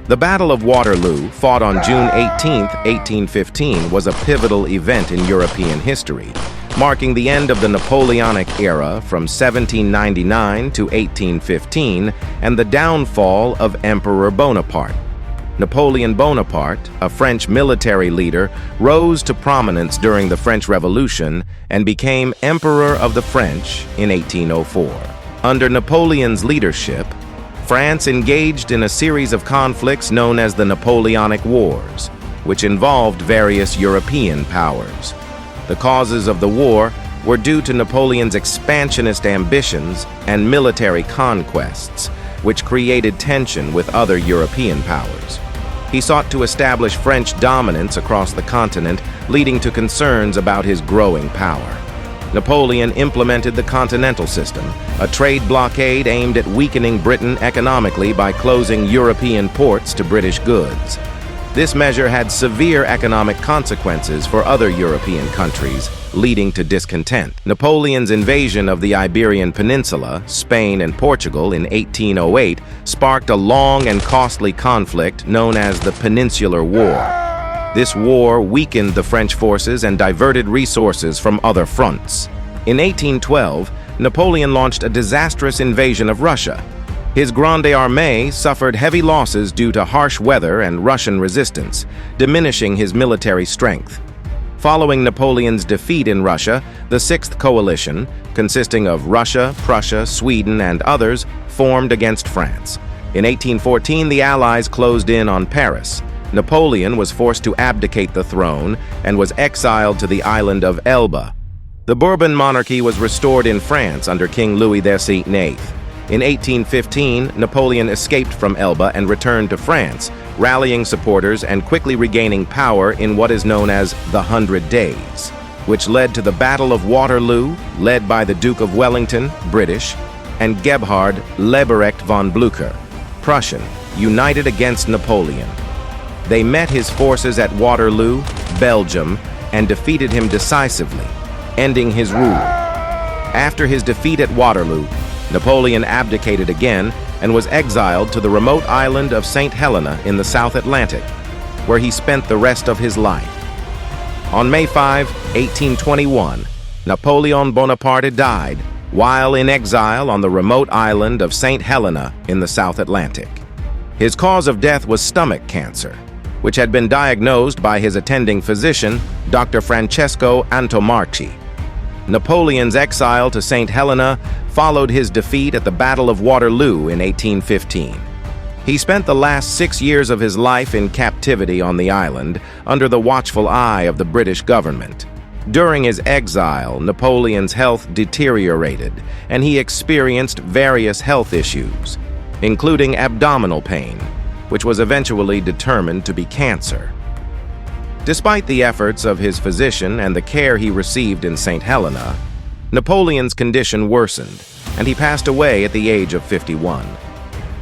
The Battle of Waterloo, fought on June 18, 1815, was a pivotal event in European history, marking the end of the Napoleonic era from 1799 to 1815 and the downfall of Emperor Bonaparte. Napoleon Bonaparte, a French military leader, rose to prominence during the French Revolution and became Emperor of the French in 1804. Under Napoleon's leadership, France engaged in a series of conflicts known as the Napoleonic Wars, which involved various European powers. The causes of the war were due to Napoleon's expansionist ambitions and military conquests, which created tension with other European powers. He sought to establish French dominance across the continent, leading to concerns about his growing power. Napoleon implemented the Continental System, a trade blockade aimed at weakening Britain economically by closing European ports to British goods. This measure had severe economic consequences for other European countries, leading to discontent. Napoleon's invasion of the Iberian Peninsula, Spain and Portugal in 1808 sparked a long and costly conflict known as the Peninsular War. This war weakened the French forces and diverted resources from other fronts. In 1812, Napoleon launched a disastrous invasion of Russia. His Grande Armée suffered heavy losses due to harsh weather and Russian resistance, diminishing his military strength. Following Napoleon's defeat in Russia, the Sixth Coalition, consisting of Russia, Prussia, Sweden, and others, formed against France. In 1814, the Allies closed in on Paris. Napoleon was forced to abdicate the throne and was exiled to the island of Elba. The Bourbon monarchy was restored in France under King Louis XVIII. In 1815, Napoleon escaped from Elba and returned to France, rallying supporters and quickly regaining power in what is known as the 100 Days, which led to the Battle of Waterloo, led by the Duke of Wellington, British, and Gebhard Leberecht von Blücher, Prussian, united against Napoleon. They met his forces at Waterloo, Belgium, and defeated him decisively, ending his rule. After his defeat at Waterloo, Napoleon abdicated again and was exiled to the remote island of St. Helena in the South Atlantic, where he spent the rest of his life. On May 5, 1821, Napoleon Bonaparte died while in exile on the remote island of St. Helena in the South Atlantic. His cause of death was stomach cancer, which had been diagnosed by his attending physician, Dr. Francesco Antomarchi. Napoleon's exile to St. Helena followed his defeat at the Battle of Waterloo in 1815. He spent the last 6 years of his life in captivity on the island, under the watchful eye of the British government. During his exile, Napoleon's health deteriorated, and he experienced various health issues, including abdominal pain, which was eventually determined to be cancer. Despite the efforts of his physician and the care he received in St. Helena, Napoleon's condition worsened, and he passed away at the age of 51.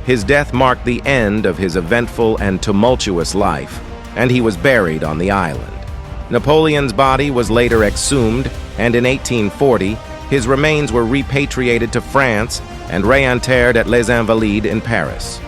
His death marked the end of his eventful and tumultuous life, and he was buried on the island. Napoleon's body was later exhumed, and in 1840, his remains were repatriated to France and reinterred at Les Invalides in Paris.